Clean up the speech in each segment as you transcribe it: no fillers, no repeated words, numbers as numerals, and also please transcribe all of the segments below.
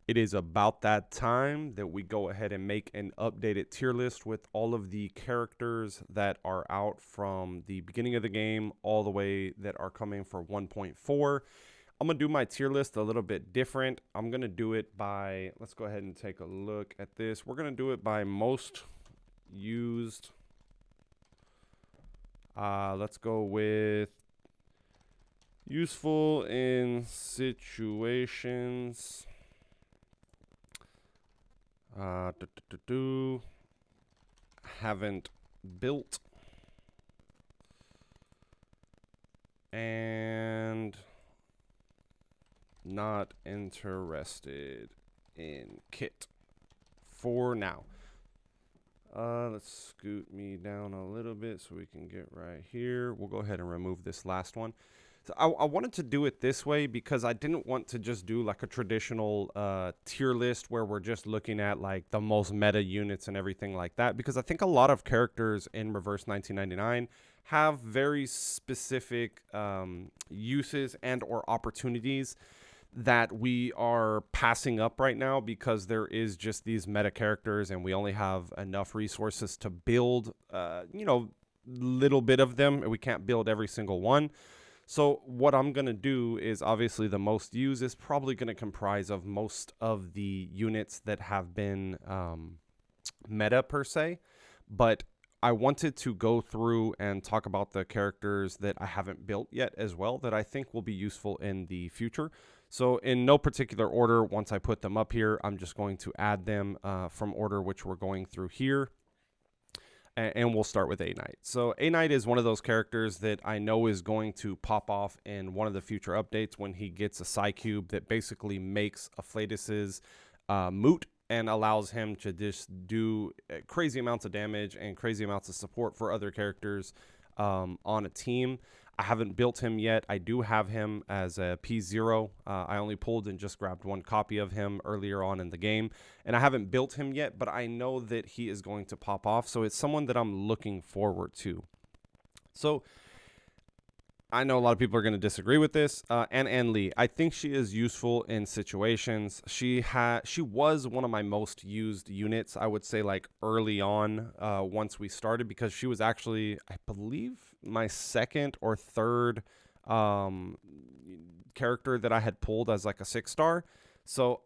It is about that time that we go ahead and make an updated tier list with all of the characters that are out from the beginning of the game all the way that are coming for 1.4. I'm going to do my tier list a little bit different. I'm going to do it by, let's go ahead and take a look at this. We're going to do it by most used. Let's go with useful in situations. Haven't built and not interested in kit for now. Let's scoot me down a little bit so we can get right here. We'll go ahead and remove this last one. So I wanted to do it this way because I didn't want to just do like a traditional tier list where we're just looking at like the most meta units and everything like that, because I think a lot of characters in Reverse 1999 have very specific uses and or opportunities that we are passing up right now because there is just these meta characters and we only have enough resources to build little bit of them, and we can't build every single one. So what I'm going to do is, obviously the most used is probably going to comprise of most of the units that have been meta per se, but I wanted to go through and talk about the characters that I haven't built yet as well that I think will be useful in the future. So in no particular order, once I put them up here, I'm just going to add them from order which we're going through here. And we'll start with A-Knight. So A-Knight is one of those characters that I know is going to pop off in one of the future updates when he gets a Psycube that basically makes Afflatus's moot and allows him to just do crazy amounts of damage and crazy amounts of support for other characters on a team. I haven't built him yet. I do have him as a P0. I only pulled and just grabbed one copy of him earlier on in the game, and I haven't built him yet, but I know that he is going to pop off, so it's someone that I'm looking forward to. So I know a lot of people are going to disagree with this. Ann Lee, I think she is useful in situations. She was one of my most used units, I would say, like early on once we started, because she was actually, I believe, my second or third character that I had pulled as like a 6-star. So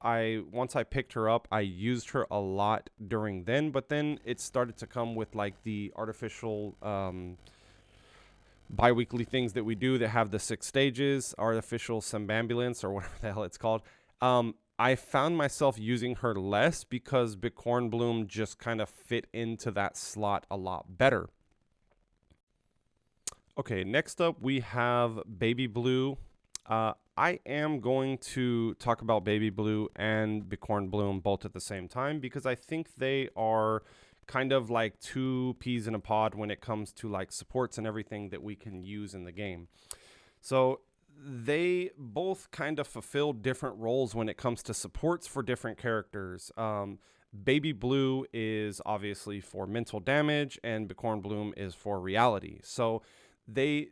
once I picked her up, I used her a lot during then, but then it started to come with like the artificial bi-weekly things that we do that have the 6 stages, artificial Sembambulance, or whatever the hell it's called. I found myself using her less because Bicorn Bloom just kind of fit into that slot a lot better. Okay, next up we have Baby Blue. I am going to talk about Baby Blue and Bicorn Bloom both at the same time because I think they are kind of like two peas in a pod when it comes to like supports and everything that we can use in the game. So they both kind of fulfill different roles when it comes to supports for different characters. Baby Blue is obviously for mental damage and Bicorn Bloom is for reality. So they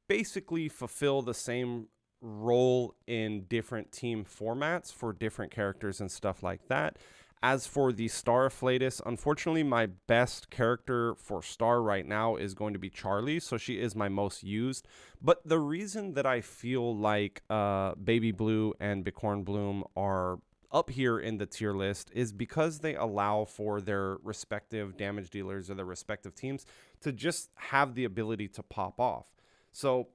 basically fulfill the same role in different team formats for different characters and stuff like that. As for the Star Afflatus, unfortunately, my best character for Star right now is going to be Charlie, so she is my most used. But the reason that I feel like Baby Blue and Bicorn Bloom are up here in the tier list is because they allow for their respective damage dealers or their respective teams to just have the ability to pop off. So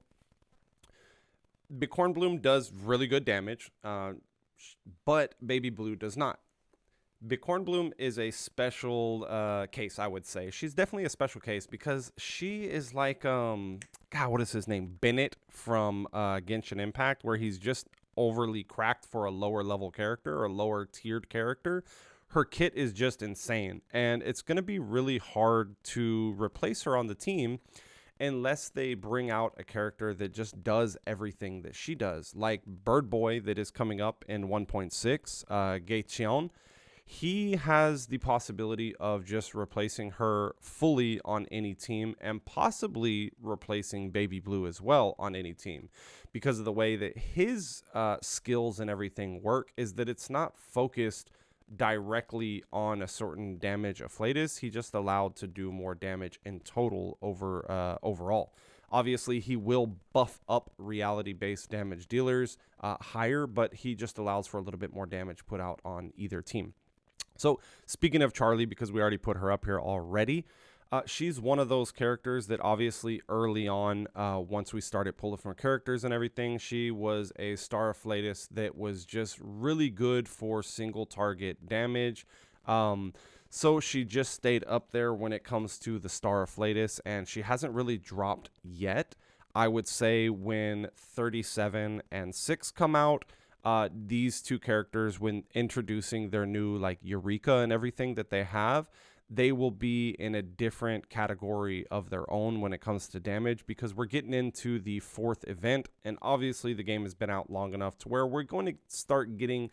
Bicorn Bloom does really good damage, but Baby Blue does not. Bicorn Bloom is a special case, I would say. She's definitely a special case because she is like, God, what is his name? Bennett from Genshin Impact, where he's just overly cracked for a lower level character or a lower tiered character. Her kit is just insane, and it's going to be really hard to replace her on the team unless they bring out a character that just does everything that she does, like Bird Boy that is coming up in 1.6, Gei Qian. he has the possibility of just replacing her fully on any team and possibly replacing Baby Blue as well on any team, because of the way that his skills and everything work is that it's not focused directly on a certain damage afflatus. He just allowed to do more damage in total overall. Obviously, he will buff up reality-based damage dealers higher, but he just allows for a little bit more damage put out on either team. So speaking of Charlie, because we already put her up here already, she's one of those characters that obviously early on, once we started pulling from characters and everything, she was a Star Afflatus that was just really good for single target damage. So she just stayed up there when it comes to the Star Afflatus, and she hasn't really dropped yet. I would say when 37 and 6 come out, these two characters, when introducing their new like Eureka and everything that they have, they will be in a different category of their own when it comes to damage, because we're getting into the 4th event, and obviously the game has been out long enough to where we're going to start getting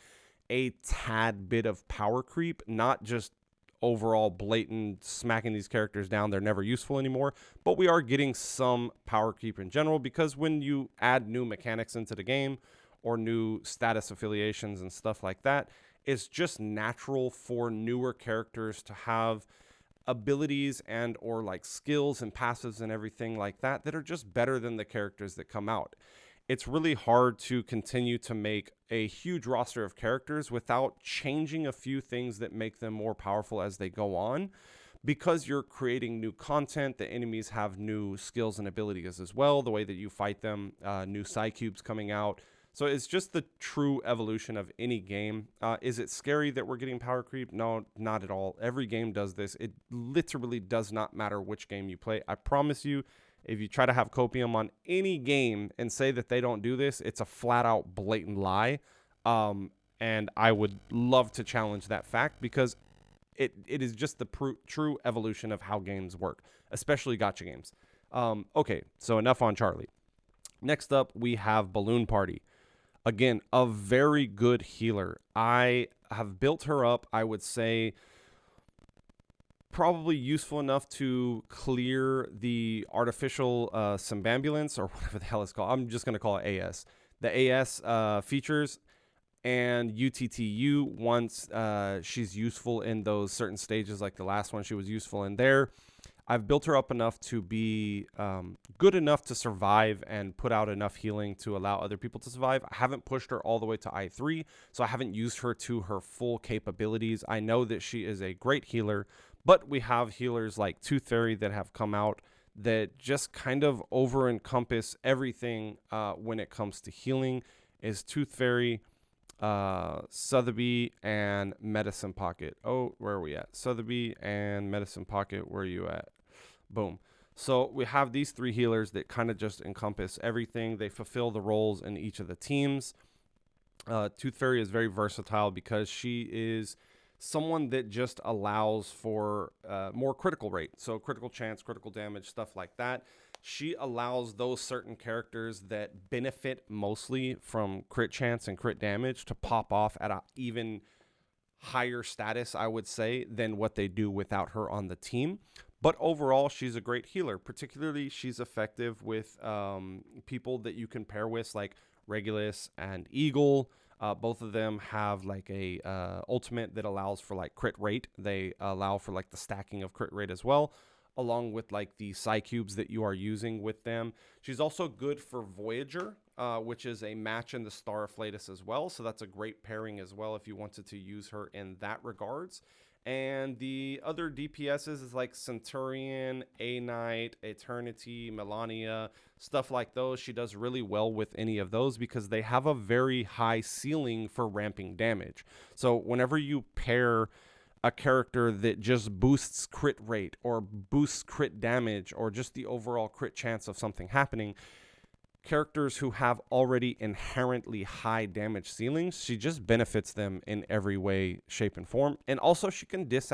a tad bit of power creep, not just overall blatant smacking these characters down, they're never useful anymore, but we are getting some power creep in general, because when you add new mechanics into the game or new status affiliations and stuff like that, it's just natural for newer characters to have abilities and or like skills and passives and everything like that that are just better than the characters that come out. It's really hard to continue to make a huge roster of characters without changing a few things that make them more powerful as they go on, because you're creating new content. The enemies have new skills and abilities as well, the way that you fight them, new Psycubes coming out. So it's just the true evolution of any game. Is it scary that we're getting power creep? No, not at all. Every game does this. It literally does not matter which game you play. I promise you, if you try to have copium on any game and say that they don't do this, it's a flat out blatant lie. And I would love to challenge that fact, because it is just the true evolution of how games work, especially gacha games. Okay, so enough on Charlie. Next up, we have Balloon Party. Again, a very good healer. I have built her up, I would say, probably useful enough to clear the artificial Symbambulance, or whatever the hell it's called. I'm just going to call it AS. The AS features and UTTU once she's useful in those certain stages, like the last one she was useful in there. I've built her up enough to be good enough to survive and put out enough healing to allow other people to survive. I haven't pushed her all the way to I3, so I haven't used her to her full capabilities. I know that she is a great healer, but we have healers like Tooth Fairy that have come out that just kind of over encompass everything when it comes to healing. Is Tooth Fairy, Sotheby, and Medicine Pocket. Oh, where are we at? Sotheby and Medicine Pocket, where are you at? Boom. So we have these 3 healers that kind of just encompass everything. They fulfill the roles in each of the teams. Tooth Fairy is very versatile because she is someone that just allows for more critical rate. So critical chance, critical damage, stuff like that. She allows those certain characters that benefit mostly from crit chance and crit damage to pop off at an even higher status, I would say, than what they do without her on the team. But overall, she's a great healer. Particularly, she's effective with people that you can pair with, like Regulus and Eagle. Both of them have like a ultimate that allows for like crit rate. They allow for like the stacking of crit rate as well, along with like the Psycubes that you are using with them. She's also good for Voyager, which is a match in the Star Afflatus as well. So that's a great pairing as well if you wanted to use her in that regards. And the other DPSs is like Centurion, A-Knight, Eternity, Melania, stuff like those. She does really well with any of those because they have a very high ceiling for ramping damage. So whenever you pair a character that just boosts crit rate or boosts crit damage or just the overall crit chance of something happening, characters who have already inherently high damage ceilings, she just benefits them in every way, shape, and form. And also she can dish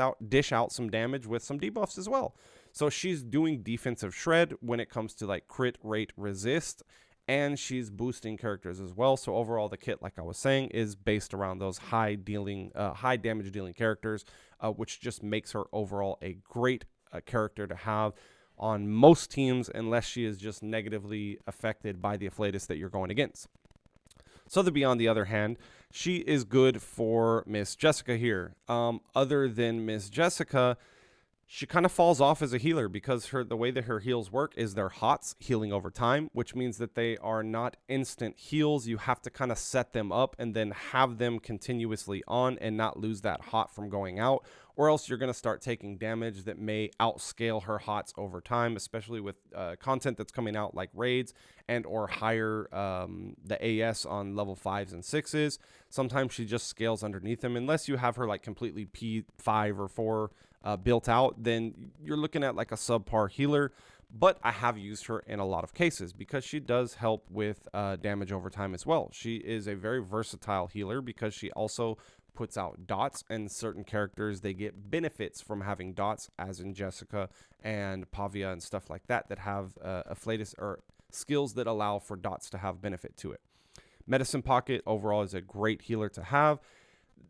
out some damage with some debuffs as well. So she's doing defensive shred when it comes to like crit rate resist and she's boosting characters as well. So overall, the kit, like I was saying, is based around those high damage dealing characters, which just makes her overall a great character to have on most teams, unless she is just negatively affected by the Afflatus that you're going against. Sotheby, on the other hand, she is good for Miss Jessica here. Other than Miss Jessica, she kind of falls off as a healer because the way that her heals work is they're HOTS, healing over time, which means that they are not instant heals. You have to kind of set them up and then have them continuously on and not lose that HOT from going out, or else you're going to start taking damage that may outscale her HOTS over time, especially with content that's coming out like raids and or higher the AS on level 5s and 6s. Sometimes she just scales underneath them unless you have her like completely P5 or 4 built out, then you're looking at like a subpar healer. But I have used her in a lot of cases because she does help with damage over time as well. She is a very versatile healer because she also puts out dots, and certain characters, they get benefits from having dots, as in Jessica and Pavia and stuff like that, that have Afflatus or skills that allow for dots to have benefit to it. Medicine Pocket overall is a great healer to have.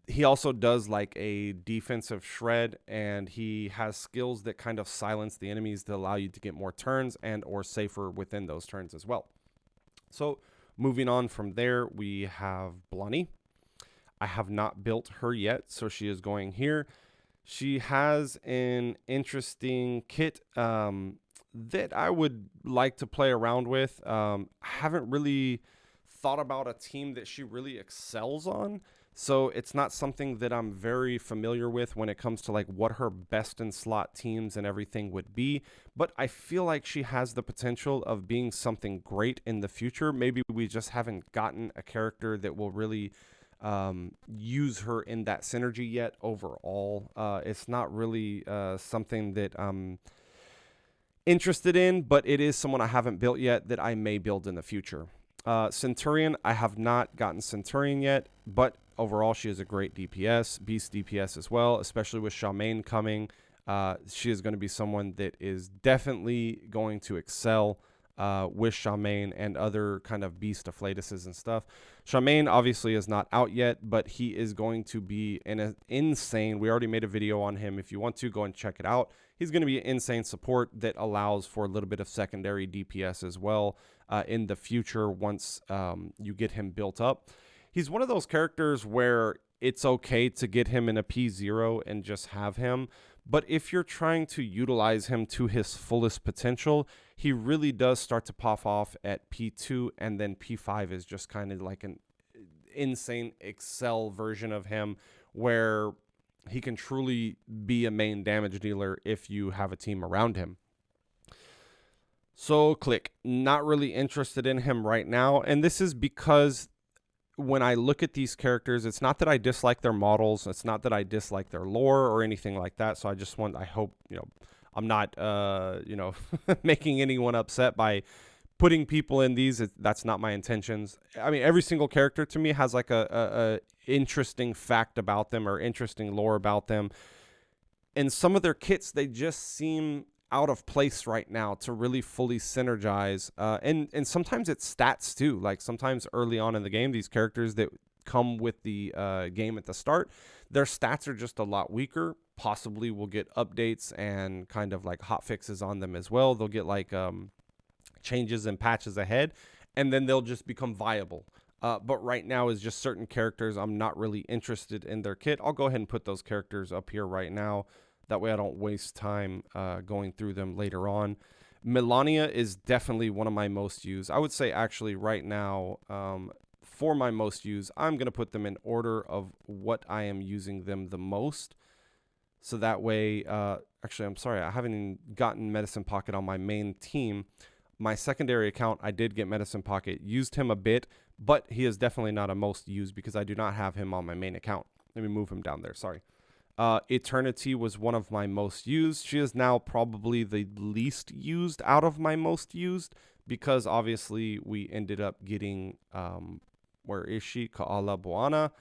He also does like a defensive shred, and he has skills that kind of silence the enemies to allow you to get more turns and or safer within those turns as well. So moving on from there, we have Blunny. I have not built her yet, so she is going here. She has an interesting kit that I would like to play around with. I haven't really thought about a team that she really excels on, so it's not something that I'm very familiar with when it comes to like what her best in slot teams and everything would be. But I feel like she has the potential of being something great in the future. Maybe we just haven't gotten a character that will really use her in that synergy yet overall. It's not really something that I'm interested in, but it is someone I haven't built yet that I may build in the future. Centurion, I have not gotten Centurion yet, but overall she is a great DPS, beast DPS as well, especially with Charmaine coming. She is going to be someone that is definitely going to excel with Charmaine and other kind of beast Afflatuses and stuff. Charmaine obviously is not out yet, but he is going to be an insane, we already made a video on him. If you want to, go and check it out. He's going to be an insane support that allows for a little bit of secondary DPS as well in the future once you get him built up. He's one of those characters where it's okay to get him in a P0 and just have him. But if you're trying to utilize him to his fullest potential, he really does start to pop off at P2, and then P5 is just kind of like an insane Excel version of him where he can truly be a main damage dealer if you have a team around him. So Click, not really interested in him right now, and this is because when I look at these characters, it's not that I dislike their models, it's not that I dislike their lore or anything like that. So I hope, I'm not, making anyone upset by putting people in these. That's not my intentions. I mean, every single character to me has like a interesting fact about them or interesting lore about them. And some of their kits, they just seem out of place right now to really fully synergize. And sometimes it's stats too. Like sometimes early on in the game, these characters that come with the game at the start, their stats are just a lot weaker. Possibly we'll get updates and kind of like hot fixes on them as well. They'll get like changes and patches ahead, and then they'll just become viable. But right now is just certain characters I'm not really interested in their kit. I'll go ahead and put those characters up here right now. That way I don't waste time going through them later on. Melania is definitely one of my most used. I would say actually right now, for my most used, I'm going to put them in order of what I am using them the most. So that way, actually, I'm sorry, I haven't even gotten Medicine Pocket on my main team. My secondary account, I did get Medicine Pocket, used him a bit, but he is definitely not a most used because I do not have him on my main account. Let me move him down there, sorry. Eternity was one of my most used. She is now probably the least used out of my most used because obviously we ended up getting, where is she? Kaala Buana,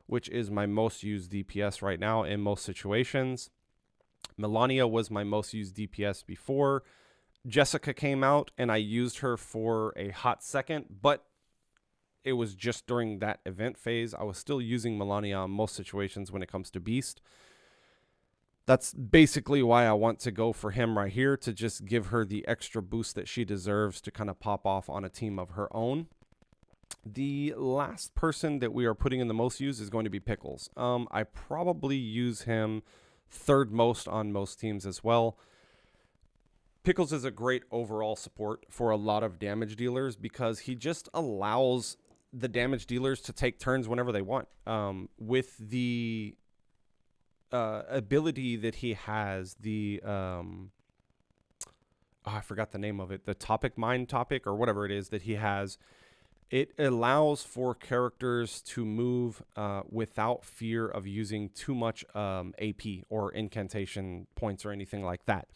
which is my most used DPS right now in most situations. Melania was my most used DPS before. Jessica came out, and I used her for a hot second, but it was just during that event phase. I was still using Melania in most situations when it comes to Beast. That's basically why I want to go for him right here, to just give her the extra boost that she deserves to kind of pop off on a team of her own. The last person that we are putting in the most use is going to be Pickles. I probably use him third most on most teams as well. Pickles is a great overall support for a lot of damage dealers because he just allows the damage dealers to take turns whenever they want. With the ability that he has, the I forgot the name of it, the topic mind topic or whatever it is that he has, it allows for characters to move without fear of using too much AP or incantation points or anything like that.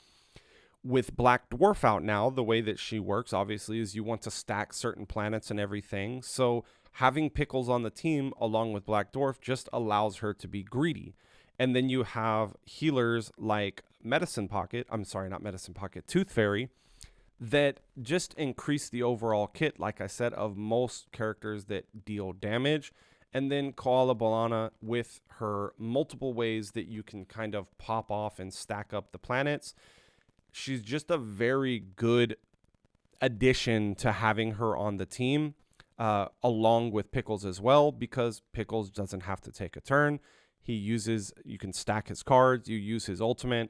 With Black Dwarf out now, the way that she works, obviously, is you want to stack certain planets and everything. So having Pickles on the team along with Black Dwarf just allows her to be greedy. And then you have healers like Medicine Pocket. I'm sorry, not Medicine Pocket, Tooth Fairy, that just increase the overall kit, like I said, of most characters that deal damage. And then Koala Balana with her multiple ways that you can kind of pop off and stack up the planets. She's just a very good addition to having her on the team, along with Pickles as well, because Pickles doesn't have to take a turn. You can stack his cards, you use his ultimate.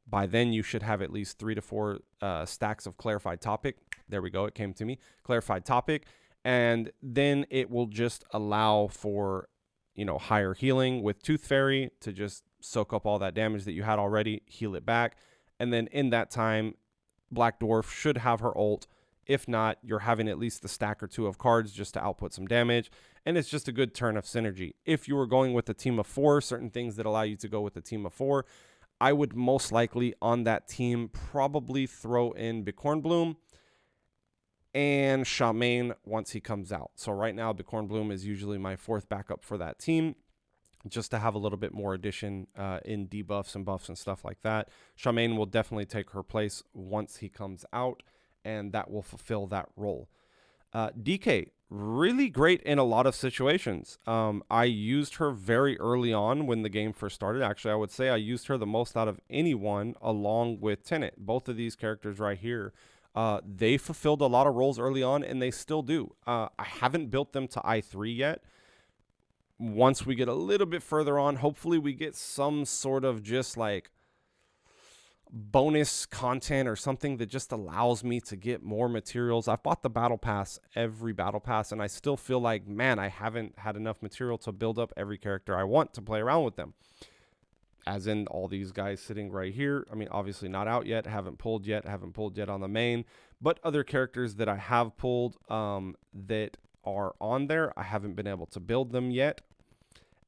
By then, you should have at least 3 to 4 stacks of Clarified Topic. There we go, it came to me. Clarified Topic. And then it will just allow for, higher healing with Tooth Fairy to just soak up all that damage that you had already, heal it back. And then in that time, Black Dwarf should have her ult. If not, you're having at least a stack or 2 of cards just to output some damage. And it's just a good turn of synergy. If you were going with a team of 4, certain things that allow you to go with a team of 4, I would most likely on that team probably throw in Bicorn Bloom and Charmaine once he comes out. So right now, Bicorn Bloom is usually my 4th backup for that team, just to have a little bit more addition in debuffs and buffs and stuff like that. Charmaine will definitely take her place once he comes out, and that will fulfill that role. DK, really great in a lot of situations. I used her very early on when the game first started. Actually, I would say I used her the most out of anyone along with Tenet. Both of these characters right here, they fulfilled a lot of roles early on, and they still do. I haven't built them to I3 yet. Once we get a little bit further on, hopefully we get some sort of just like bonus content or something that just allows me to get more materials. I've bought the battle pass, every battle pass, and I still feel like, man, I haven't had enough material to build up every character I want to play around with them. As in all these guys sitting right here. I mean, obviously not out yet, haven't pulled yet on the main, but other characters that I have pulled that are on there, I haven't been able to build them yet,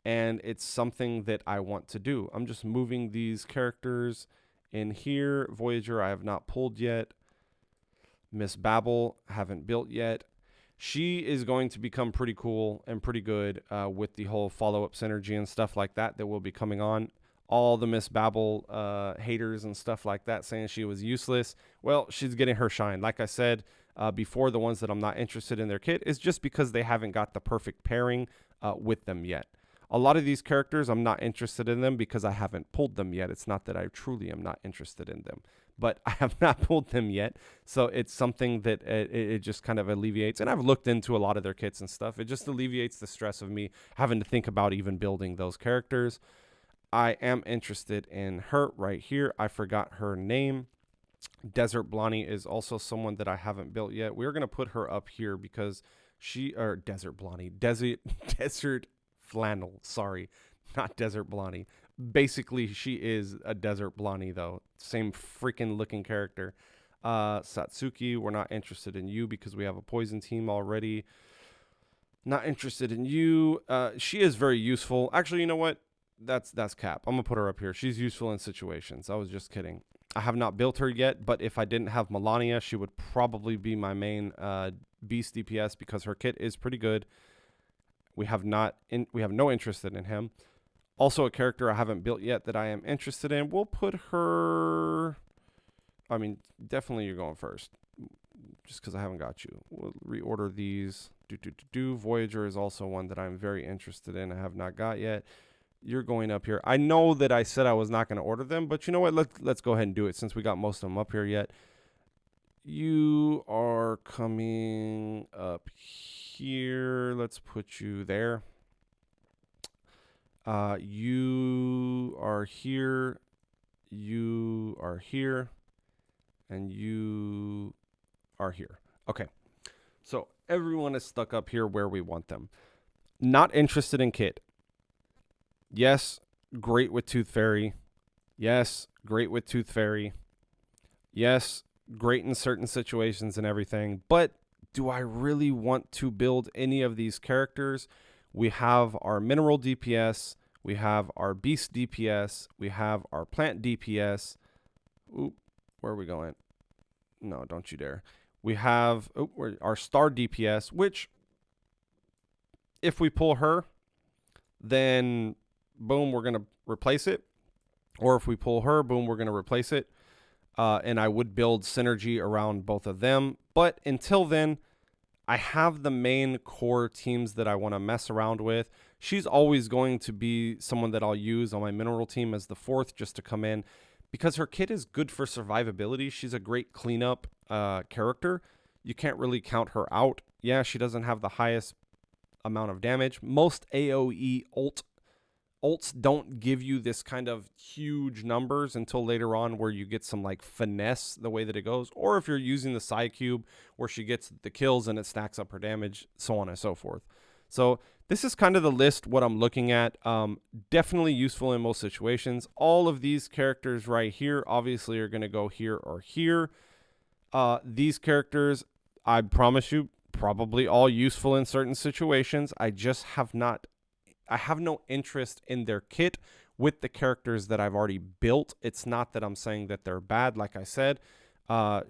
and it's something that I want to do. I'm just moving these characters in here. Voyager I have not pulled yet. Miss Babel haven't built yet. She is going to become pretty cool and pretty good with the whole follow-up synergy and stuff like that will be coming on. All the Miss Babel haters and stuff like that saying she was useless, well, she's getting her shine. Like I said before, the ones that I'm not interested in their kit is just because they haven't got the perfect pairing with them yet. A lot of these characters, I'm not interested in them because I haven't pulled them yet. It's not that I truly am not interested in them, but I have not pulled them yet. So it's something that it just kind of alleviates. And I've looked into a lot of their kits and stuff. It just alleviates the stress of me having to think about even building those characters. I am interested in her right here. I forgot her name. Desert Blondie is also someone that I haven't built yet. We're going to put her up here because Desert Blondie, Desert Flannel, sorry, not Desert Blondie. Basically, she is a Desert Blondie, though. Same freaking looking character. Satsuki, we're not interested in you because we have a poison team already. Not interested in you. She is very useful. Actually, you know what? That's cap. I'm going to put her up here. She's useful in situations. I was just kidding. I have not built her yet, but if I didn't have Melania, she would probably be my main beast DPS because her kit is pretty good. We have no interest in him. Also, a character I haven't built yet that I am interested in. We'll put her I mean, definitely you're going first. Just because I haven't got you. We'll reorder these. Voyager is also one that I'm very interested in. I have not got yet. You're going up here. I know that I said I was not going to order them, but you know what? Let's go ahead and do it since we got most of them up here yet. You are coming up here. Let's put you there. You are here. You are here. And you are here. Okay. So everyone is stuck up here where we want them. Not interested in Kit. Yes, great with Tooth Fairy. Yes, great with Tooth Fairy. Yes, great in certain situations and everything. But do I really want to build any of these characters? We have our mineral DPS. We have our beast DPS. We have our plant DPS. Oop, where are we going? No, don't you dare. We have our star DPS, which if we pull her, then boom, we're going to replace it. Or if we pull her, boom, we're going to replace it. And I would build synergy around both of them. But until then, I have the main core teams that I want to mess around with. She's always going to be someone that I'll use on my mineral team as the fourth just to come in. Because her kit is good for survivability. She's a great cleanup character. You can't really count her out. Yeah, she doesn't have the highest amount of damage. Most AoE ults don't give you this kind of huge numbers until later on where you get some like finesse the way that it goes. Or if you're using the Psy Cube where she gets the kills and it stacks up her damage, so on and so forth. So this is kind of the list, what I'm looking at. Definitely useful in most situations. All of these characters right here obviously are going to go here or here. These characters, I promise you, probably all useful in certain situations. I have no interest in their kit with the characters that I've already built. It's not that I'm saying that they're bad. Like I said,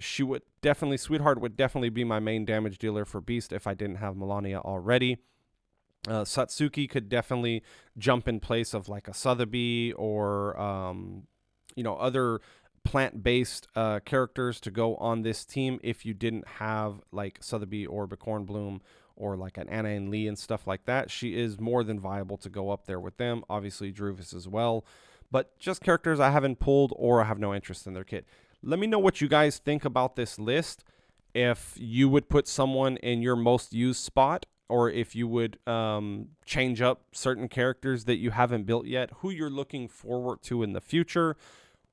Sweetheart would definitely be my main damage dealer for Beast if I didn't have Melania already. Satsuki could definitely jump in place of like a Sotheby or, other plant-based characters to go on this team if you didn't have like Sotheby or Bicorn Bloom or like an Anna and Lee and stuff like that. She is more than viable to go up there with them. Obviously, Druvis as well. But just characters I haven't pulled or I have no interest in their kit. Let me know what you guys think about this list. If you would put someone in your most used spot, or if you would change up certain characters that you haven't built yet, who you're looking forward to in the future,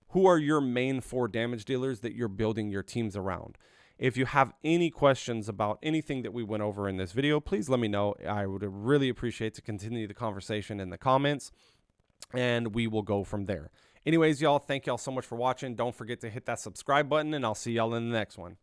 who are your main 4 damage dealers that you're building your teams around. If you have any questions about anything that we went over in this video, please let me know. I would really appreciate to continue the conversation in the comments, and we will go from there. Anyways, y'all, thank y'all so much for watching. Don't forget to hit that subscribe button, and I'll see y'all in the next one.